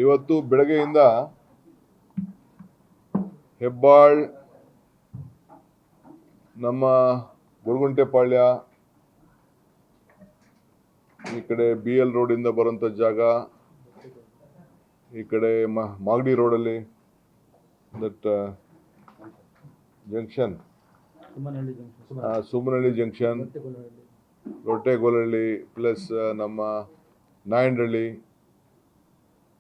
ಇವತ್ತು ಬೆಳಗ್ಗೆಯಿಂದ ಹೆಬ್ಬಾಳ್, ನಮ್ಮ ಗುರುಗುಂಟೆಪಾಳ್ಯ, ಈ ಕಡೆ BL ರೋಡಿಂದ ಬರುವಂಥ ಜಾಗ, ಈ ಕಡೆ ಮಾಗಡಿ ರೋಡಲ್ಲಿ that junction, Sumanahalli junction, Rottegolahalli plus ನಮ್ಮ ನಾಯಂಡಹಳ್ಳಿ,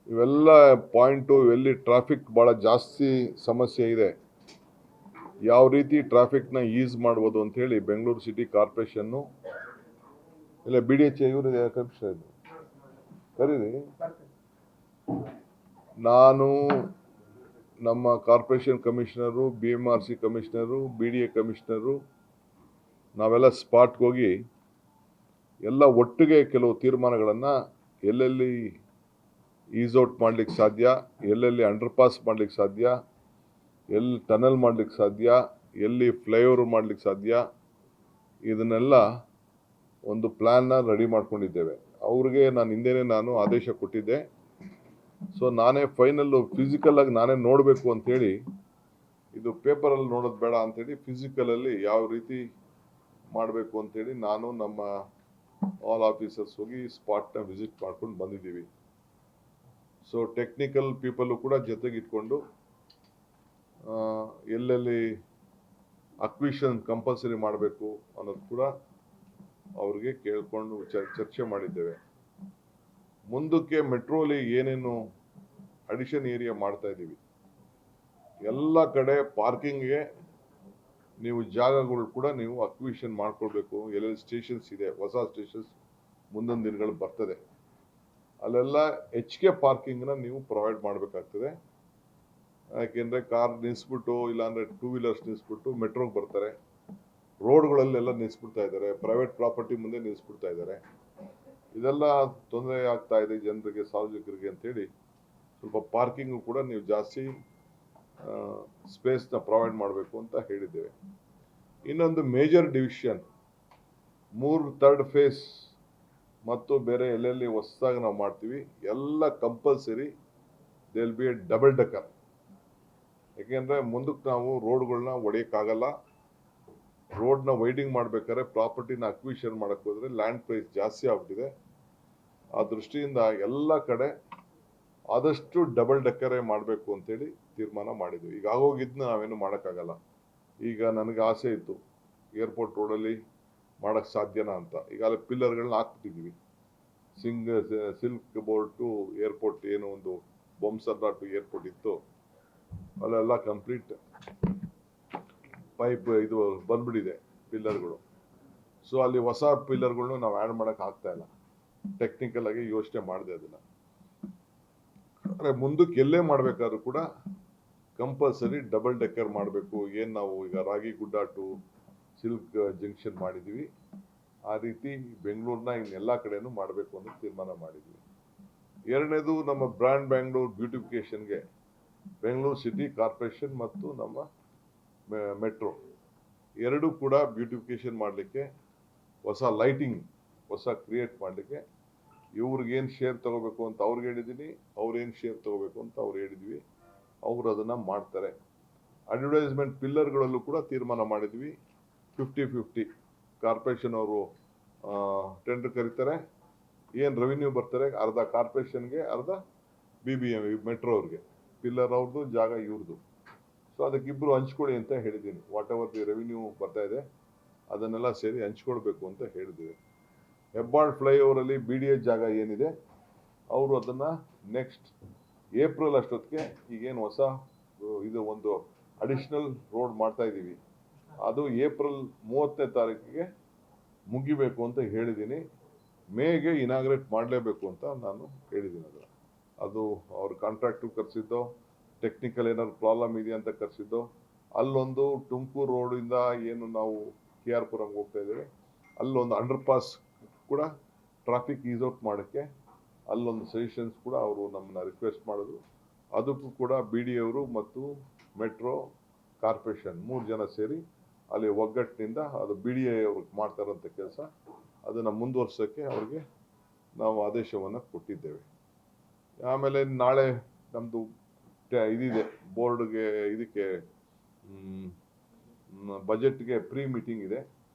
ಇವೆಲ್ಲ ಪಾಯಿಂಟು ಎಲ್ಲಿ ಟ್ರಾಫಿಕ್ ಭಾಳ ಜಾಸ್ತಿ ಸಮಸ್ಯೆ ಇದೆ, ಯಾವ ರೀತಿ ಟ್ರಾಫಿಕ್ನ ಈಸ್ ಮಾಡ್ಬೋದು ಅಂಥೇಳಿ ಬೆಂಗಳೂರು ಸಿಟಿ ಕಾರ್ಪೊರೇಷನ್ನು ಇಲ್ಲ BDH ಇವರು ಕಮಿಷನರ್ ಕರೀರಿ, ನಾನು ನಮ್ಮ corporation commissioner, BMRC commissioner, BDA commissioner ನಾವೆಲ್ಲ ಸ್ಪಾಟ್ಗೆ ಹೋಗಿ ಎಲ್ಲ ಒಟ್ಟಿಗೆ ಕೆಲವು ತೀರ್ಮಾನಗಳನ್ನು ಎಲ್ಲೆಲ್ಲಿ ಈಸ್ ಔಟ್ ಮಾಡ್ಲಿಕ್ಕೆ ಸಾಧ್ಯ, ಎಲ್ಲೆಲ್ಲಿ ಅಂಡರ್ ಪಾಸ್ ಮಾಡ್ಲಿಕ್ಕೆ ಸಾಧ್ಯ, ಎಲ್ಲಿ ಟನಲ್ ಮಾಡ್ಲಿಕ್ಕೆ ಸಾಧ್ಯ, ಎಲ್ಲಿ ಫ್ಲೈಓವರ್ ಮಾಡ್ಲಿಕ್ಕೆ ಸಾಧ್ಯ, ಇದನ್ನೆಲ್ಲ ಒಂದು ಪ್ಲ್ಯಾನ್ನ ರೆಡಿ ಮಾಡ್ಕೊಂಡಿದ್ದೇವೆ. ಅವ್ರಿಗೆ ನಾನು ಆದೇಶ ಕೊಟ್ಟಿದ್ದೆ. ಸೊ ನಾನೇ ಫೈನಲ್ಲು ಫಿಸಿಕಲಾಗಿ ನಾನೇ ನೋಡಬೇಕು ಅಂಥೇಳಿ, ಇದು ಪೇಪರಲ್ಲಿ ನೋಡೋದು ಬೇಡ ಅಂಥೇಳಿ ಫಿಸಿಕಲಲ್ಲಿ ಯಾವ ರೀತಿ ಮಾಡಬೇಕು ಅಂಥೇಳಿ ನಾನು ನಮ್ಮ ಆಲ್ ಆಫೀಸರ್ಸ್ ಹೋಗಿ ಸ್ಪಾಟ್ನ ವಿಸಿಟ್ ಮಾಡ್ಕೊಂಡು ಬಂದಿದ್ದೀವಿ. ಸೊ ಟೆಕ್ನಿಕಲ್ ಪೀಪಲ್ಲು ಕೂಡ ಜೊತೆಗೆ ಇಟ್ಕೊಂಡು ಎಲ್ಲೆಲ್ಲಿ ಅಕ್ವಿಷನ್ ಕಂಪಲ್ಸರಿ ಮಾಡಬೇಕು ಅನ್ನೋದು ಕೂಡ ಅವ್ರಿಗೆ ಕೇಳಿಕೊಂಡು ಚರ್ಚೆ ಮಾಡಿದ್ದೇವೆ. ಮುಂದಕ್ಕೆ ಮೆಟ್ರೋಲಿ ಏನೇನು ಅಡಿಷನ್ ಏರಿಯಾ ಮಾಡ್ತಾ ಇದ್ದೀವಿ, ಎಲ್ಲ ಕಡೆ ಪಾರ್ಕಿಂಗ್ಗೆ ನೀವು ಜಾಗಗಳು ಕೂಡ ನೀವು ಅಕ್ವಿಷನ್ ಮಾಡ್ಕೊಳ್ಬೇಕು. ಎಲ್ಲೆಲ್ಲಿ ಸ್ಟೇಷನ್ಸ್ ಇದೆ, ಹೊಸ ಸ್ಟೇಷನ್ಸ್ ಮುಂದಿನ ದಿನಗಳು ಬರ್ತದೆ, ಅಲ್ಲೆಲ್ಲ ಹೆಚ್ಚಿಗೆ ಪಾರ್ಕಿಂಗ್ನ ನೀವು ಪ್ರೊವೈಡ್ ಮಾಡಬೇಕಾಗ್ತದೆ. ಯಾಕೆಂದರೆ ಕಾರ್ ನಿಲ್ಲಿಸ್ಬಿಟ್ಟು, ಇಲ್ಲಾಂದರೆ 2 ವೀಲರ್ಸ್ ನಿಲ್ಲಿಸ್ಬಿಟ್ಟು ಮೆಟ್ರೋಗೆ ಬರ್ತಾರೆ, ರೋಡ್ಗಳಲ್ಲೆಲ್ಲ ನಿಲ್ಲಿಸ್ಬಿಡ್ತಾ ಇದ್ದಾರೆ, ಪ್ರೈವೇಟ್ ಪ್ರಾಪರ್ಟಿ ಮುಂದೆ ನಿಲ್ಲಿಸ್ಬಿಡ್ತಾ ಇದ್ದಾರೆ. ಇದೆಲ್ಲ ತೊಂದರೆ ಆಗ್ತಾ ಇದೆ ಜನರಿಗೆ, ಸಾರ್ವಜನಿಕರಿಗೆ ಅಂಥೇಳಿ ಸ್ವಲ್ಪ ಪಾರ್ಕಿಂಗು ಕೂಡ ನೀವು ಜಾಸ್ತಿ ಸ್ಪೇಸ್ನ ಪ್ರೊವೈಡ್ ಮಾಡಬೇಕು ಅಂತ ಹೇಳಿದ್ದೇವೆ. ಇನ್ನೊಂದು ಮೇಜರ್ ಡಿವಿಷನ್ 3 ಥರ್ಡ್ ಫೇಸ್ ಮತ್ತು ಬೇರೆ ಎಲ್ಲೆಲ್ಲಿ ಹೊಸದಾಗಿ ನಾವು ಮಾಡ್ತೀವಿ ಎಲ್ಲ compulsory they will be A double decker. ಯಾಕೆಂದರೆ ಮುಂದಕ್ಕೆ ನಾವು ರೋಡ್ಗಳನ್ನ ಹೊಡೆಯೋಕ್ಕಾಗಲ್ಲ. ರೋಡ್ನ ವೈಡಿಂಗ್ ಮಾಡ್ಬೇಕಾದ್ರೆ ಪ್ರಾಪರ್ಟಿನ ಅಕ್ವಿಷನ್ ಮಾಡೋಕ್ಕೆ ಹೋದರೆ ಲ್ಯಾಂಡ್ ಪ್ರೈಸ್ ಜಾಸ್ತಿ ಆಗ್ಬಿಟ್ಟಿದೆ. ಆ ದೃಷ್ಟಿಯಿಂದ ಎಲ್ಲ ಕಡೆ ಆದಷ್ಟು ಡಬಲ್ ಡೆಕ್ಕರೇ ಮಾಡಬೇಕು ಅಂತೇಳಿ ತೀರ್ಮಾನ ಮಾಡಿದ್ವಿ. ಈಗ ಆಗೋಗಿದ್ದನ್ನ ನಾವೇನು ಮಾಡೋಕ್ಕಾಗಲ್ಲ. ಈಗ ನನಗೆ ಆಸೆ ಇತ್ತು ಏರ್ಪೋರ್ಟ್ ರೋಡಲ್ಲಿ ಮಾಡೋಕ್ಕೆ ಸಾಧ್ಯನಾ ಅಂತ. ಈಗಾಗಲೇ ಪಿಲ್ಲರ್ಗಳನ್ನ ಹಾಕ್ಬಿಟ್ಟಿದ್ದೀವಿ. ಸಿಲ್ಕ್ ಬೋರ್ಡ್ ಟು ಏರ್ಪೋರ್ಟ್, ಏನು ಒಂದು ಬೊಮ್ಸರ್ರಾ ಟು ಏರ್ಪೋರ್ಟ್ ಇತ್ತು, ಅಲ್ಲೆಲ್ಲ ಕಂಪ್ಲೀಟ್ ಪೈಪ್ ಇದು ಬಂದ್ಬಿಟ್ಟಿದೆ ಪಿಲ್ಲರ್ಗಳು. ಸೊ ಅಲ್ಲಿ ಹೊಸ ಪಿಲ್ಲರ್ಗಳನ್ನ ನಾವು ಆ್ಯಡ್ ಮಾಡೋಕ್ಕೆ ಆಗ್ತಾ ಇಲ್ಲ. ಟೆಕ್ನಿಕಲ್ ಆಗಿ ಯೋಚನೆ ಮಾಡಿದೆ ಅದನ್ನು. ಅಂದರೆ ಮುಂದಕ್ಕೆ ಎಲ್ಲೇ ಮಾಡಬೇಕಾದ್ರೂ ಕೂಡ ಕಂಪಲ್ಸರಿ ಡಬಲ್ ಡೆಕ್ಕರ್ ಮಾಡಬೇಕು. ಏನು ನಾವು ಈಗ ರಾಗಿಗುಡ್ಡ ಟು ಸಿಲ್ಕ್ ಜಂಕ್ಷನ್ ಮಾಡಿದ್ದೀವಿ, ಆ ರೀತಿ ಬೆಂಗಳೂರನ್ನ ಇನ್ನೆಲ್ಲ ಕಡೆನೂ ಮಾಡಬೇಕು ಅಂತ ತೀರ್ಮಾನ ಮಾಡಿದ್ವಿ. ಎರಡನೇದು, ನಮ್ಮ ಬ್ರ್ಯಾಂಡ್ ಬ್ಯಾಂಗ್ಳೂರ್ ಬ್ಯೂಟಿಫಿಕೇಷನ್ಗೆ ಬೆಂಗಳೂರು ಸಿಟಿ ಕಾರ್ಪೊರೇಷನ್ ಮತ್ತು ನಮ್ಮ ಮೆಟ್ರೋ ಎರಡೂ ಕೂಡ ಬ್ಯೂಟಿಫಿಕೇಷನ್ ಮಾಡಲಿಕ್ಕೆ, ಹೊಸ ಲೈಟಿಂಗ್ ಹೊಸ ಕ್ರಿಯೇಟ್ ಮಾಡಲಿಕ್ಕೆ ಇವ್ರಿಗೇನು ಶೇರ್ ತೊಗೋಬೇಕು ಅಂತ ಅವ್ರಿಗೆ ಹೇಳಿದ್ದೀನಿ, ಅವ್ರೇನು ಶೇರ್ ತೊಗೋಬೇಕು ಅಂತ ಅವ್ರು ಹೇಳಿದ್ವಿ. ಅವರು ಅದನ್ನು ಮಾಡ್ತಾರೆ. ಅಡ್ವರ್ಟೈಸ್ಮೆಂಟ್ ಪಿಲ್ಲರ್ಗಳಲ್ಲೂ ಕೂಡ ತೀರ್ಮಾನ ಮಾಡಿದ್ವಿ. 50-50 ಕಾರ್ಪೊರೇಷನ್ ಅವರು ಟೆಂಡರ್ ಕರೀತಾರೆ, ಏನು ರೆವಿನ್ಯೂ ಬರ್ತಾರೆ ಅರ್ಧ ಕಾರ್ಪೊರೇಷನ್ಗೆ, ಅರ್ಧ BBM ಮೆಟ್ರೋ ಅವ್ರಿಗೆ, ಪಿಲ್ಲರ್ ಅವ್ರದ್ದು, ಜಾಗ ಇವ್ರದ್ದು. ಸೊ ಅದಕ್ಕಿಬ್ಬರು ಹಂಚ್ಕೊಳ್ಳಿ ಅಂತ ಹೇಳಿದ್ದೀನಿ. ವಾಟ್ ಎವರ್ ದಿ ರೆವಿನ್ಯೂ ಬರ್ತಾ ಇದೆ ಅದನ್ನೆಲ್ಲ ಸೇರಿ ಹಂಚ್ಕೊಳ್ಬೇಕು ಅಂತ ಹೇಳಿದ್ದೀವಿ. ಹೆಬ್ಬಾಳ್ ಫ್ಲೈಓವರಲ್ಲಿ BDA ಜಾಗ ಏನಿದೆ, ಅವರು ಅದನ್ನು ನೆಕ್ಸ್ಟ್ ಏಪ್ರಿಲ್ ಅಷ್ಟೊತ್ತಿಗೆ, ಈಗೇನು ಹೊಸ ಇದು ಒಂದು ಅಡಿಷ್ನಲ್ ರೋಡ್ ಮಾಡ್ತಾ ಇದ್ದೀವಿ, ಅದು ಏಪ್ರಿಲ್ 30ನೇ ತಾರೀಕಿಗೆ ಮುಗಿಬೇಕು ಅಂತ ಹೇಳಿದ್ದೀನಿ. ಮೇಗೆ ಇನಾಗ್ರೇಟ್ ಮಾಡಲೇಬೇಕು ಅಂತ ನಾನು ಹೇಳಿದ್ದೀನಿ. ಅದು ಅವ್ರ ಕಾಂಟ್ರಾಕ್ಟ್ರು ಕರೆಸಿದ್ದೋ, ಟೆಕ್ನಿಕಲ್ ಏನಾದ್ರು ಪ್ರಾಬ್ಲಮ್ ಇದೆಯಾ ಅಂತ ಕರೆಸಿದ್ದೋ. ಅಲ್ಲೊಂದು ತುಮಕೂರು ರೋಡಿಂದ ಏನು ನಾವು KR ಪುರಂಗೆ ಹೋಗ್ತಾ ಇದ್ದೇವೆ, ಅಲ್ಲೊಂದು ಅಂಡರ್ ಪಾಸ್ ಕೂಡ ಟ್ರಾಫಿಕ್ ಈಸ್ ಔಟ್ ಮಾಡೋಕ್ಕೆ ಅಲ್ಲೊಂದು ಸಜೆಷನ್ಸ್ ಕೂಡ ಅವರು ನಮ್ಮನ್ನ ರಿಕ್ವೆಸ್ಟ್ ಮಾಡಿದ್ರು. ಅದಕ್ಕೂ ಕೂಡ BDA ಅವರು ಮತ್ತು ಮೆಟ್ರೋ ಕಾರ್ಪೊರೇಷನ್ 3 ಜನ ಸೇರಿ ಅಲ್ಲಿ ಒಗ್ಗಟ್ಟಿನಿಂದ ಅದು BDA ಅವ್ರಿಗೆ ಮಾಡ್ತಾರಂಥ ಕೆಲಸ, ಅದನ್ನು ಮುಂದುವರ್ಸೋಕ್ಕೆ ಅವ್ರಿಗೆ ನಾವು ಆದೇಶವನ್ನು ಕೊಟ್ಟಿದ್ದೇವೆ. ಆಮೇಲೆ ನಾಳೆ ನಮ್ಮದು ಇದಿದೆ ಬೋರ್ಡ್ಗೆ ಇದಕ್ಕೆ ಬಜೆಟ್ಗೆ ಪ್ರೀ ಮೀಟಿಂಗ್ ಇದೆ.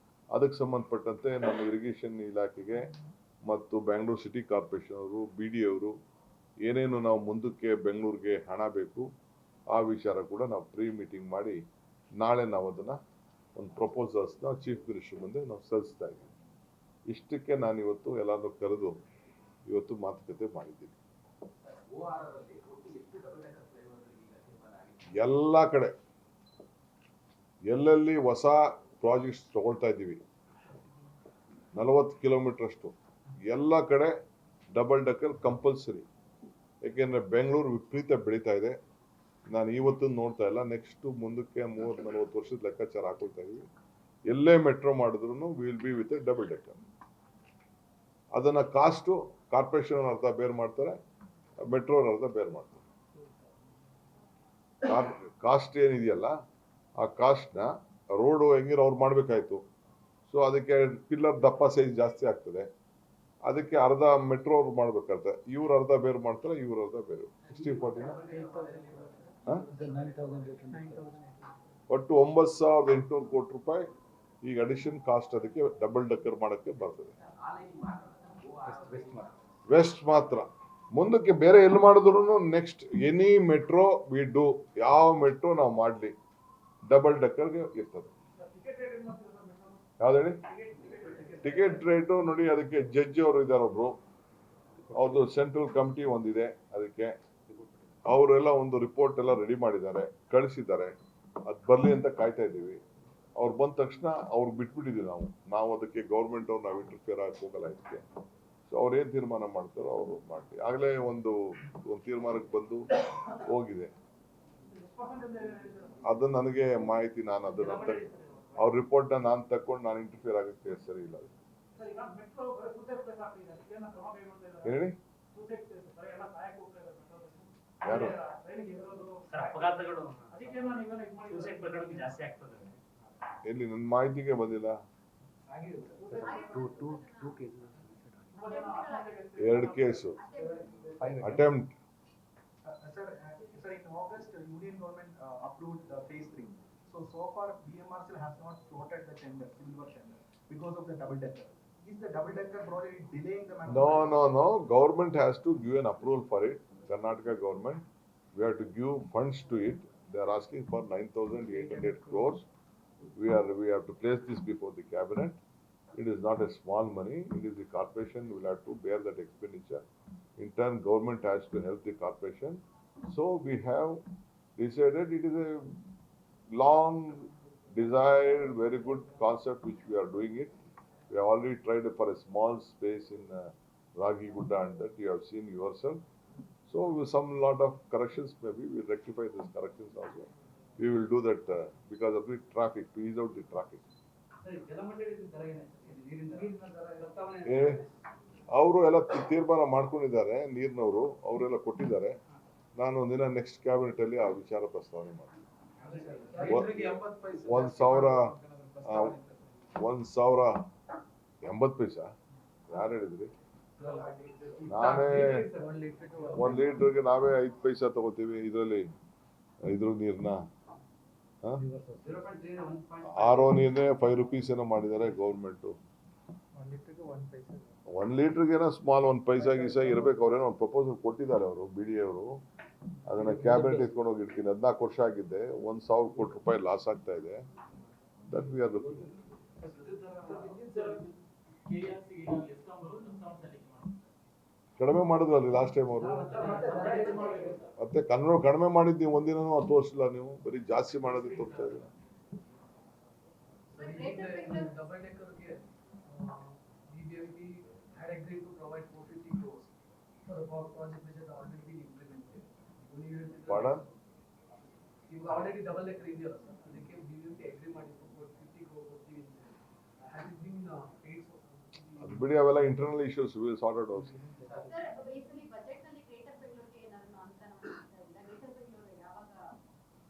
ಅದಕ್ಕೆ ಸಂಬಂಧಪಟ್ಟಂತೆ ನಮ್ಮ ಇರಿಗೇಷನ್ ಇಲಾಖೆಗೆ ಮತ್ತು ಬೆಂಗಳೂರು ಸಿಟಿ ಕಾರ್ಪೊರೇಷನ್ ಅವರು ಬಿ ಡಿ ಅವರು ಏನೇನು ನಾವು ಮುಂದಕ್ಕೆ ಬೆಂಗಳೂರಿಗೆ ಹಣ ಬೇಕು ಆ ವಿಚಾರ ಕೂಡ ನಾವು ಪ್ರೀ ಮೀಟಿಂಗ್ ಮಾಡಿ ನಾಳೆ ನಾವು ಅದನ್ನು ಒಂದು ಪ್ರಪೋಸಲ್ಸ್ನ ಚೀಫ್ ಮಿನಿಸ್ಟರ್ ಮುಂದೆ ನಾವು ಸಲ್ಲಿಸ್ತಾ ಇದ್ದೀವಿ. ಇಷ್ಟಕ್ಕೆ ನಾನು ಇವತ್ತು ಎಲ್ಲರೂ ಕರೆದು ಇವತ್ತು ಮಾತುಕತೆ ಮಾಡಿದ್ದೀನಿ. ಎಲ್ಲ ಕಡೆ ಎಲ್ಲೆಲ್ಲಿ ಹೊಸ ಪ್ರಾಜೆಕ್ಟ್ಸ್ ತಗೊಳ್ತಾ ಇದ್ದೀವಿ 40 ಕಿಲೋಮೀಟರ್ ಅಷ್ಟು ಎಲ್ಲ ಕಡೆ ಡಬಲ್ ಡಕ್ಕರ್ ಕಂಪಲ್ಸರಿ. ಯಾಕೆಂದರೆ ಬೆಂಗಳೂರು ವಿಪರೀತ ಬೆಳೀತಾ ಇದೆ. ನಾನು ಇವತ್ತು ನೋಡ್ತಾ ಇಲ್ಲ, ನೆಕ್ಸ್ಟ್ ಮುಂದಕ್ಕೆ 30-40 ವರ್ಷದ ಲೆಕ್ಕಾಚಾರ ಹಾಕೊಳ್ತಾ ಇದೀವಿ. ಎಲ್ಲೇ ಮೆಟ್ರೋ ಮಾಡಿದ್ರು will be with double decker. ಅದನ್ನ ಕಾಸ್ಟು ಕಾರ್ಪೊರೇಷನ್ ಅರ್ಧ ಬೇರ್ ಮಾಡ್ತಾರೆ, ಮೆಟ್ರೋ ಅರ್ಧ ಬೇರ್ ಮಾಡ್ತಾರೆ. ಕಾಸ್ಟ್ ಏನಿದೆಯಲ್ಲ ಆ ಕಾಸ್ಟ್ನ ರೋಡು ಹೆಂಗಿರೋ ಅವ್ರು ಮಾಡಬೇಕಾಯ್ತು. ಸೊ ಅದಕ್ಕೆ ಪಿಲ್ಲರ್ ದಪ್ಪ ಸೈಜ್ ಜಾಸ್ತಿ ಆಗ್ತದೆ, ಅದಕ್ಕೆ ಅರ್ಧ ಮೆಟ್ರೋ ಅವ್ರು ಮಾಡ್ಬೇಕಾಗ್ತದೆ. ಇವ್ರು ಅರ್ಧ ಬೇರೆ ಮಾಡ್ತಾರೆ, ಇವ್ರು ಅರ್ಧ ಬೇರೆ. 60-40 ಒಟ್ಟು 9,800 ಕೋಟಿ ರೂಪಾಯಿ ಈಗ ಅಡಿಷನ್ ಕಾಸ್ಟ್ ಅದಕ್ಕೆ ಡಬಲ್ ಡಕ್ಕರ್ ಮಾಡೋಕ್ಕೆ ಬರ್ತದೆ. ವೆಸ್ಟ್ ಮಾತ್ರ. ಮುಂದಕ್ಕೆ ಬೇರೆ ಎಲ್ಲಿ ಮಾಡಿದ್ರು next any metro we do, ಯಾವ ಮೆಟ್ರೋ ನಾವು ಮಾಡಲಿ ಡಬಲ್ ಡಕ್ಕರ್ಗೆ ಇರ್ತದೆ. ಯಾವ್ದು ಹೇಳಿ? ಟಿಕೆಟ್ ರೇಟು ನೋಡಿ, ಅದಕ್ಕೆ ಜಡ್ಜ್ ಅವರು ಇದ್ದಾರೆ ಒಬ್ರು, ಅವ್ರದ್ದು ಸೆಂಟ್ರಲ್ ಕಮಿಟಿ ಒಂದಿದೆ, ಅದಕ್ಕೆ ಅವರೆಲ್ಲ ಒಂದು ರಿಪೋರ್ಟ್ ಎಲ್ಲ ರೆಡಿ ಮಾಡಿದ್ದಾರೆ, ಕಳಿಸಿದ್ದಾರೆ. ಅದು ಬರಲಿ ಅಂತ ಕಾಯ್ತಾ ಇದ್ದೀವಿ. ಅವ್ರು ಬಂದ ತಕ್ಷಣ ಅವ್ರು ಬಿಟ್ಬಿಟ್ಟಿದ್ದೀವಿ ನಾವು ಅದಕ್ಕೆ ಗೌರ್ಮೆಂಟ್ ಅವ್ರು ನಾವು ಇಂಟರ್ಫಿಯರ್ ಆಗಕ್ಕೆ ಹೋಗಲ್ಲ ಇದಕ್ಕೆ. ಸೊ ಅವ್ರು ಏನು ತೀರ್ಮಾನ ಮಾಡ್ತಾರೋ ಅವರು ಮಾಡ್ತೀವಿ. ಆಗಲೇ ಒಂದು ತೀರ್ಮಾನಕ್ಕೆ ಬಂದು ಹೋಗಿದೆ. ಅದು ನನಗೆ ಮಾಹಿತಿ, ನಾನು ಅದನ್ನ ಅವ್ರ ರಿಪೋರ್ಟ್ನ ನಾನು ತಕೊಂಡು ನಾನು ಇಂಟರ್ಫಿಯರ್ ಆಗಕ್ಕೆ ಸರಿ ಇಲ್ಲ. ಹೇಳಿ ಯಾರು ಎಲ್ಲಿ ನನ್ನ ಮಾಹಿತಿಗೆ ಬಂದಿಲ್ಲ. 2 case attempt. Sir, in August, Union government approved phase 3. So far, BMRCL has not floated the tender, civil work tender, because of the double decker. Is the double decker project delaying the management? No. Government has to give an approval for it. Karnataka government, we have to give funds to it. They are asking for 9,800 crores. We have to place this before the cabinet. It is not a small money. It is the corporation will have to bear that expenditure. In turn, government has to help the corporation. So we have decided it is a long desired, very good concept which we are doing it. We have already tried for a small space in Ragigudda, and that you have seen yourself. So with some lot of corrections, maybe we will rectify these corrections also. We will do that because of the traffic, to ease out the traffic. ಅವರು ಎಲ್ಲ ತೀರ್ಮಾನ ಮಾಡ್ಕೊಂಡಿದ್ದಾರೆ, ನೀರಿನವರು ಅವರೆಲ್ಲ ಕೊಟ್ಟಿದ್ದಾರೆ. ನಾನು ಒಂದಿನ next cabinet ಅಲ್ಲಿ ಆ ವಿಚಾರ ಪ್ರಸ್ತಾವನೆ ಮಾಡ್ತೀನಿ. 1,080 ಪೈಸಾ ಯಾರು ಹೇಳಿದ್ರಿ? ನಾನೇ 1 ಲೀಟರ್ಗೆ ನಾವೇ 5 ಪೈಸಾ ತಗೋತೀವಿ. ಇದರಲ್ಲಿ ಇದ್ರ ನೀರ್ನ ಆರ್ ಓ ನೀರ್ನೇ 5 ರೂಪೀಸ್ ಏನೋ ಮಾಡಿದ್ದಾರೆ ಗೌರ್ಮೆಂಟು. 1 ಲೀಟರ್ಗೆ ಸ್ಮಾಲ್ 1 ಪೈಸಾ ಗೀಸಾ ಇರಬೇಕು. ಅವ್ರೇನೋ ಒಂದು ಪ್ರಪೋಸಲ್ ಕೊಟ್ಟಿದ್ದಾರೆ ಅವರು, ಬಿ ಡಿ ಅವರು. ಅದನ್ನ ಕ್ಯಾಬಿನೆಟ್ ಎತ್ಕೊಂಡು ಹೋಗಿ ಇಡ್ತೀನಿ. 14 ವರ್ಷ ಆಗಿದ್ದೆ, 1,000 ಕೋಟಿ ರೂಪಾಯಿ ಲಾಸ್ ಆಗ್ತಾ ಇದೆ. ದಟ್ ವಿ ಆರ್ ಕಡಿಮೆ ಮಾಡಿದ್ರಲ್ಲಿ ಲಾಸ್ಟ್ ಟೈಮ್ ಅವರು. ಮತ್ತೆ ಕಡಿಮೆ ಮಾಡಿದ್ದು ನೀವು ಒಂದಿನೂ ತೋರಿಸಿಲ್ಲ, ನೀವು ಬರೀ ಜಾಸ್ತಿ ಮಾಡೋದಕ್ಕೆ ತೋರಿಸ್ತಾ ಇದ್ದೀರಾ. Pardon? You already double the crazy also. They came BBMP agree ಮಾಡಿ 50 crore has it been paid for? ಅದು ಬಿಡಿ, ಅವೆಲ್ಲ internal issues will sort out also. Sir, basically budget ನಲ್ಲಿ ಗ್ರೇಟರ್ ಬೆಂಗಳೂರಿಗೆ ಏನಾದರೂ ಅಂತ ಮಾಡ್ತಾ ಇಲ್ಲ. ಗ್ರೇಟರ್ ಬೆಂಗಳೂರು ಯಾವಾಗ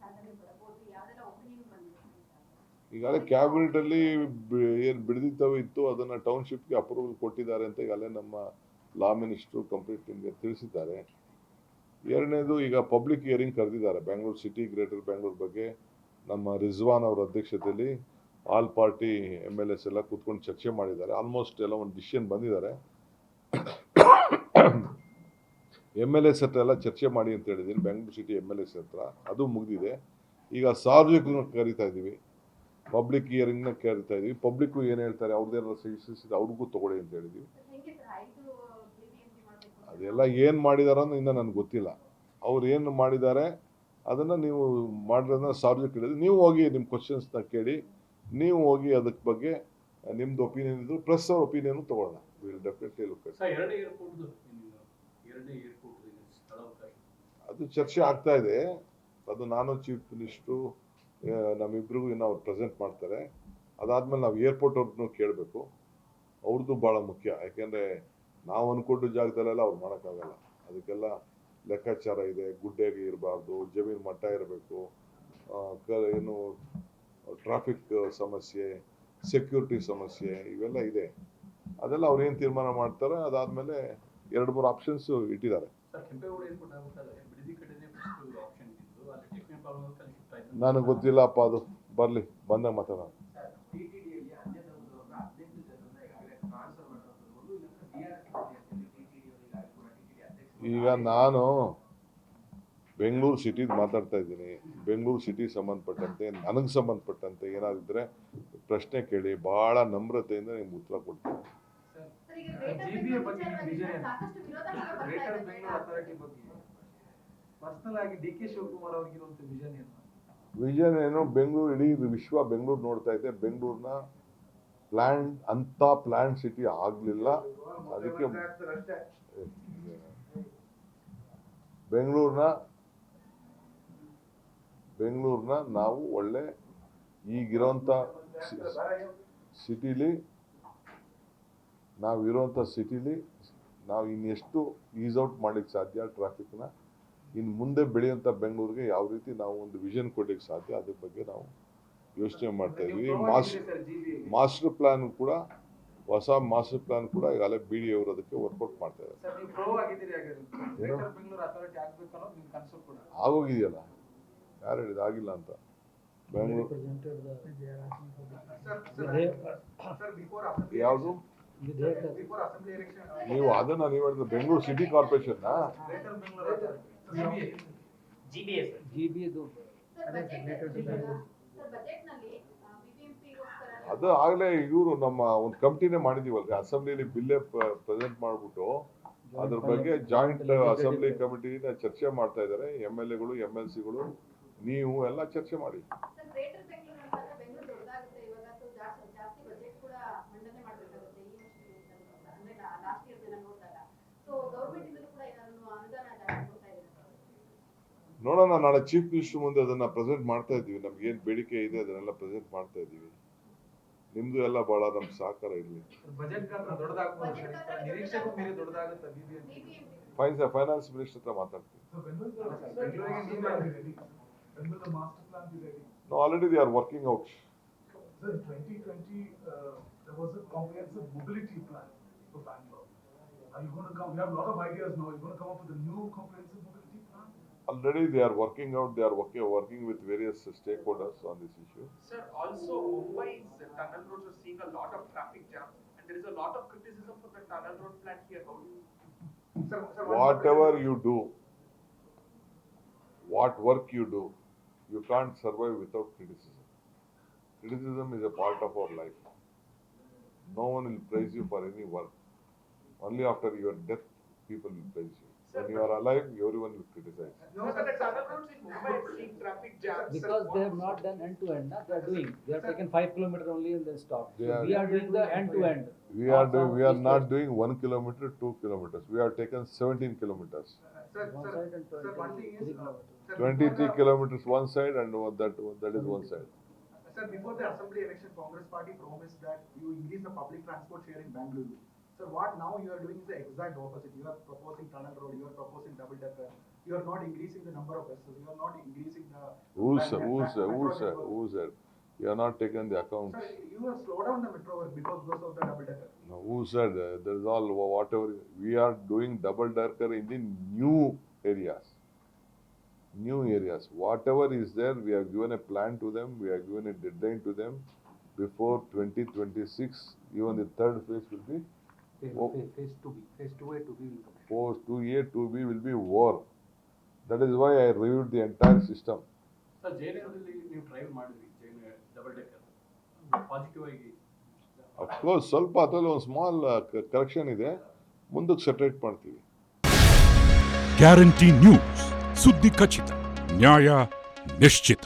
ಸಾಧನೆ ಮಾಡಬಹುದು, ಯಾವೆಲ್ಲ ಓಪನಿಂಗ್ ಬಂದಿದೆ? ಈಗಾಗಲೇ ಕ್ಯಾಬಿನೆಟ್ ಅಲ್ಲಿ ಏನು ಬಿಡದಿತ್ತವೆ ಇತ್ತು, ಅದನ್ನ ಟೌನ್ಶಿಪ್ಗೆ ಅಪ್ರೂವಲ್ ಕೊಟ್ಟಿದ್ದಾರೆ ಅಂತ ಈಗಾಗಲೇ ನಮ್ಮ ಲಾ ಮಿನಿಸ್ಟ್ರು ಕಂಪ್ಲೀಟ್ ನಿಮಗೆ ತಿಳಿಸಿದ್ದಾರೆ. ಎರಡನೇದು ಈಗ ಪಬ್ಲಿಕ್ ಹಿಯರಿಂಗ್ ಕರೆದಿದ್ದಾರೆ ಬೆಂಗಳೂರು ಸಿಟಿ ಗ್ರೇಟರ್ ಬೆಂಗಳೂರು ಬಗ್ಗೆ. ನಮ್ಮ ರಿಜ್ವಾನ್ ಅವರ ಅಧ್ಯಕ್ಷತೆಯಲ್ಲಿ ಆಲ್ ಪಾರ್ಟಿ MLAs ಎಲ್ಲ ಕೂತ್ಕೊಂಡು ಚರ್ಚೆ ಮಾಡಿದ್ದಾರೆ. ಆಲ್ಮೋಸ್ಟ್ ಎಲ್ಲ ಒಂದು ಡಿಸಿಷನ್ ಬಂದಿದ್ದಾರೆ. MLAs ಹತ್ರ ಎಲ್ಲ ಚರ್ಚೆ ಮಾಡಿ ಅಂತ ಹೇಳಿದ್ದೀನಿ, ಬೆಂಗಳೂರು ಸಿಟಿ MLAs ಹತ್ರ. ಅದು ಮುಗಿದಿದೆ. ಈಗ ಸಾರ್ವಜನಿಕರನ್ನ ಕರಿತಾ ಇದ್ದೀವಿ, ಪಬ್ಲಿಕ್ ಹಿಯರಿಂಗ್ನ ಕರಿತಾ ಇದ್ದೀವಿ. ಪಬ್ಲಿಕ್ಕು ಏನು ಹೇಳ್ತಾರೆ, ಅವ್ರದ್ದೇನಾದ್ರು ಸಜೆಷನ್ಸ್ ಇದೆ ಅವ್ರಿಗೂ ತಗೊಳ್ಳಿ ಅಂತ ಹೇಳಿದ್ವಿ. ಹೆಂಗೆ ಸರ್ 5 BBMP ಮಾಡಬೇಕು ಅದೆಲ್ಲ ಏನು ಮಾಡಿದಾರ ಅನ್ನೋ ಇನ್ನೂ ನನಗೆ ಗೊತ್ತಿಲ್ಲ. ಅವ್ರು ಏನು ಮಾಡಿದ್ದಾರೆ ಅದನ್ನು ನೀವು ಮಾಡಿರೋದನ್ನ ಸಾರ್ವಜನಿಕರು ಹೇಳಿದ್ರು. ನೀವು ಹೋಗಿ ನಿಮ್ಮ ಕ್ವಶನ್ಸ್ನ ಕೇಳಿ, ನೀವು ಹೋಗಿ ಅದಕ್ಕೆ ಬಗ್ಗೆ ನಿಮ್ದು ಒಪಿನಿಯನ್ ಇದ್ದು ಪ್ರೆಸ್ ಅವ್ರ ಒಪಿನಿಯನ್ ತಗೊಳ್ಳೋಣ. Will definitely look at. Sir ಎರಡನೇ ಏರ್ಪೋರ್ಟ್ ಸ್ಥಳಾವಕಾಶ ಅದು ಚರ್ಚೆ ಆಗ್ತಾ ಇದೆ. ಅದು ನಾನು ಚೀಫ್ ಮಿನಿಸ್ಟ್ರು ನಮ್ಮಿಬ್ರಿಗೂ ಇನ್ನೂ ಅವ್ರು ಪ್ರೆಸೆಂಟ್ ಮಾಡ್ತಾರೆ. ಅದಾದ್ಮೇಲೆ ನಾವು ಏರ್ಪೋರ್ಟ್ ಅವ್ರನ್ನೂ ಕೇಳಬೇಕು. ಅವ್ರದ್ದು ಭಾಳ ಮುಖ್ಯ. ಯಾಕೆಂದರೆ ನಾವು ಅಂದ್ಕೊಂಡು ಜಾಗದಲ್ಲೆಲ್ಲ ಅವ್ರು ಮಾಡೋಕ್ಕಾಗಲ್ಲ. ಅದಕ್ಕೆಲ್ಲ ಲೆಕ್ಕಾಚಾರ ಇದೆ. ಗುಡ್ಡೆಗೆ ಇರಬಾರ್ದು, ಜಮೀನು ಮಟ್ಟ ಇರಬೇಕು, ಏನು ಟ್ರಾಫಿಕ್ ಸಮಸ್ಯೆ, ಸೆಕ್ಯೂರಿಟಿ ಸಮಸ್ಯೆ ಇವೆಲ್ಲ ಇದೆ. ಅದೆಲ್ಲ ಅವ್ರು ಏನು ತೀರ್ಮಾನ ಮಾಡ್ತಾರೆ. ಅದಾದಮೇಲೆ 2-3 ಆಪ್ಷನ್ಸು ಇಟ್ಟಿದ್ದಾರೆ. ಸರ್ ಕೆಂಪೇಗೌಡ ಏರ್ಪೋರ್ಟ್ ಆಗುತ್ತಲ್ಲ, ಬಿಡದಿ ಕಡೆನೇ ಫಸ್ಟ್ ಆಪ್ಷನ್ ಇತ್ತು, ಅಲ್ಲಿ ಟೆಕ್ನಿಕಲ್ ಪ್ರಾಬ್ಲಮ್ ಅಲ್ಲಿ ಶಿಫ್ಟ್ ಆಯ್ತು. ನನಗೆ ಗೊತ್ತಿಲ್ಲಪ್ಪ, ಅದು ಬರಲಿ ಬಂದಾಗ ಮಾತಾಡೋಣ. ಈಗ ನಾನು ಬೆಂಗಳೂರು ಸಿಟಿದು ಮಾತಾಡ್ತಾ ಇದ್ದೀನಿ. ಬೆಂಗಳೂರು ಸಿಟಿ ಸಂಬಂಧಪಟ್ಟಂತೆ, ನನಗೆ ಸಂಬಂಧಪಟ್ಟಂತೆ ಏನಾದಿದ್ರೆ ಪ್ರಶ್ನೆ ಕೇಳಿ, ಭಾಳ ನಮ್ರತೆಯಿಂದ ನಿಮ್ಗೆ ಉತ್ತರ ಕೊಡ್ತೀನಿ. ಸರ್ ಈಗ ಗ್ರೇಟರ್ GBA ಬೆಂಗಳೂರು ಬಗ್ಗೆ ವಿಚಾರವಾಗಿ ವಿಜಯ ಸಾಕಷ್ಟು ವಿರೋಧ ಕೂಡ ಬರ್ತಾ ಗ್ರೇಟರ್ ಇದೆ ಬೆಂಗಳೂರು ಅಥಾರಿಟಿ ಬಗ್ಗೆ ಪರ್ಸನಲ್ ಆಗಿ DK ಶಿವಕುಮಾರ್ ಅವ್ರಿಗಿರುವಂತ ವಿಷನ್ ಏನು? ವಿಷನ್ ಏನು, ಬೆಂಗಳೂರು, ಇಡೀ ವಿಶ್ವ ಬೆಂಗಳೂರು ನೋಡ್ತಾ ಇದೆ. ಬೆಂಗಳೂರಿನ ಪ್ಲಾನ್ ಸಿಟಿ ಆಗಲಿಲ್ಲ. ಅದಕ್ಕೆ ಅಷ್ಟೇ ಬೆಂಗಳೂರನ್ನ ನಾವು ಒಳ್ಳೆ ಈಗಿರೋಂಥ ಸಿಟಿಲಿ ನಾವು ಇನ್ನೆಷ್ಟು ಈಸ್ ಔಟ್ ಮಾಡ್ಲಿಕ್ಕೆ ಸಾಧ್ಯ ಟ್ರಾಫಿಕ್ನ, ಇನ್ನು ಮುಂದೆ ಬೆಳೆಯುವಂಥ ಬೆಂಗಳೂರಿಗೆ ಯಾವ ರೀತಿ ನಾವು ಒಂದು ವಿಷನ್ ಕೊಡ್ಲಿಕ್ಕೆ ಸಾಧ್ಯ, ಅದ್ರ ಬಗ್ಗೆ ನಾವು ಯೋಚನೆ ಮಾಡ್ತಾ ಇದ್ವಿ. ಮಾಸ್ಟರ್ ಪ್ಲಾನ್ ಕೂಡ, ಹೊಸ ಮಾಸ್ಟರ್ ಪ್ಲಾನ್ ಕೂಡ ಈಗಾಗಲೇ BD ಅವರು ಅದಕ್ಕೆ ವರ್ಕೌಟ್ ಮಾಡ್ತಾ ಇದ್ದಾರೆ. ಸರ್ ನೀವು ಪ್ರೋ ಆಗಿದ್ದೀರಿ ಹಾಗಾದ್ರೆ ಗ್ರೇಟರ್ ಬೆಂಗಳೂರು ಅಥಾರಿಟಿ ಆಗ್ಬೇಕು ಅನ್ನೋದು ನಿಮ್ಮ ಕನಸು ಕೂಡ ಆಗೋಗಿದೆಯಲ್ಲ, ಯಾರು ಹೇಳಿದ ಆಗಿಲ್ಲ ಅಂತ. ಬೆಂಗಳೂರು ಸರ್ ಬಿಫೋರ್ ಅಸೆಂಬ್ಲಿ ಯಾವುದು ಬಿಫೋರ್ ಅಸೆಂಬ್ಲಿ ಎಲೆಕ್ಷನ್ ನೀವು ಅದನ್ನ ನೀವು ಹೇಳಿದ್ರೆ Bengaluru city corporation greater Bengaluru authority GBA sir. Sir budget ನಲ್ಲಿ BBMP ಗೋಸ್ಕರ ಅದು ಆಗಲೇ ಇವರು ನಮ್ಮ ಒಂದು ಕಮಿಟಿನೇ ಮಾಡಿದೀವಲ್ರಿ, ಅಸೆಂಬ್ಲಿಲಿ ಬಿಲ್ಲೇ ಪ್ರೆಸೆಂಟ್ ಮಾಡಿಬಿಟ್ಟು ಅದ್ರ ಬಗ್ಗೆ ಜಾಯಿಂಟ್ ಅಸೆಂಬ್ಲಿ ಕಮಿಟಿನ ಚರ್ಚೆ ಮಾಡ್ತಾ ಇದ್ದಾರೆ. MLAಗಳು MLCಗಳು ನೀವು ಎಲ್ಲ ಚರ್ಚೆ ಮಾಡಿ. ಸರ್ ಗ್ರೇಟರ್ ಬೆಂಗಳೂರು ಅಂತಂದ್ರೆ ಬೆಂಗಳೂರು ದೊಡ್ಡದಾಗುತ್ತೆ ಇವಾಗ, ಸೊ ಜಾಸ್ತಿ ಬಜೆಟ್ ಕೂಡ ಮಂಡನೆ ಮಾಡಬೇಕಾಗುತ್ತೆ ಈ ವರ್ಷ, ಅಂದ್ರೆ ಲಾಸ್ಟ್ ಇಯರ್ ದಿನ ನೋಡಿದಾಗ. ಸೊ ಗೌರ್ಮೆಂಟ್ ಇಂದಲೂ ಕೂಡ ಏನಾದ್ರು ಅನುದಾನ ಜಾಸ್ತಿ ಕೊಡ್ತಾ ಇದೆ ಸರ್. ನೋಡೋಣ, ನಾಳೆ ಚೀಫ್ ಮಿನಿಸ್ಟರ್ ಮುಂದೆ ಅದನ್ನ ಪ್ರೆಸೆಂಟ್ ಮಾಡ್ತಾ ಇದ್ದೀವಿ. ನಮ್ಗೆ ಏನು ಬೇಡಿಕೆ ಇದೆ ಅದನ್ನೆಲ್ಲ ಪ್ರೆಸೆಂಟ್ ಮಾಡ್ತಾ ಇದ್ದೀವಿ. ನಿಮ್ದು ಎಲ್ಲ ಬಹಳ ನಮ್ಗೆ ಸಹಕಾರ ಇರಲಿ. ಬಜೆಟ್ ಗಾತ್ರ ದೊಡ್ಡದಾಗಬಹುದು ಸರ್, ನಿರೀಕ್ಷೆಗೂ ಮೀರಿ ದೊಡ್ಡದಾಗುತ್ತೆ BBMP. BBMP ಫೈನಾನ್ಸ್ ಮಿನಿಸ್ಟರ್ ಹತ್ರ ಮಾತಾಡ್ತೀವಿ. ಬೆಂಗಳೂರಿಗೆ ನೀವೇ ಆಗಿದ್ದೀರಿ. The master plan is ready. No, already they are working out. So in 2020, there was a comprehensive mobility plan for Bangalore. Are you going to come? We have a lot of ideas now. You're going to come up with a new comprehensive mobility plan? Already they are working out. They are working with various stakeholders on this issue. Sir, also Mumbai's tunnel roads are seeing a lot of traffic jams, and there is a lot of criticism for the tunnel road plan here. How do you? Whatever you do, what work you do, you can't survive without criticism. Criticism is a part of our life. No one will praise you for any work. Only after your death, people will praise you. When you are alive, everyone will criticize. No, sir, the tunnel roads in Mumbai are seeing traffic jams. Because they have not done end to end, they are doing. They have taken 5 kilometers only and then stopped. They So are- we are doing the end to end. We are not doing 1 kilometer, 2 kilometers. We have taken 17 kilometers. Sir, One sir, side and sir, one thing is, 23 kilometers. sir, 23 kilometers one side and that is one side. Sir, before the assembly election, Congress party promised that you increase the public transport share in Bangalore. Sir, what now you are doing is the exact opposite. You are proposing tunnel road, you are proposing double decker. You are not increasing the number of buses. You are not increasing the. Who said? metro network. Who said? You are not taken the account. Sir, you have slowed down the metro work because of the double decker. No, who said? There is all whatever. We are doing double decker in the new areas. new areas. Whatever is there, we have given a plan to them, we have given a deadline to them. Before 2026, even the third phase will be, Phase 2B, phase 2A, 2B will come. phase 2A, 2B will be over. That is why I reviewed the entire system. Sir ಜಯನಗರದಲ್ಲಿ ನೀವು trial ಮಾಡಿದ್ರಿ double decker positive ಆಗಿ of course ಸ್ವಲ್ಪ ಅದರಲ್ಲಿ ಒಂದು small correction ಇದೆ, ಮುಂದಕ್ಕೆ ಸೆಟ್ರೇಟ್ ಮಾಡ್ತೀವಿ. ಗ್ಯಾರಂಟಿ ನ್ಯೂಸ್, ಸುದ್ದಿ ಖಚಿತ, ನ್ಯಾಯ ನಿಶ್ಚಿತ.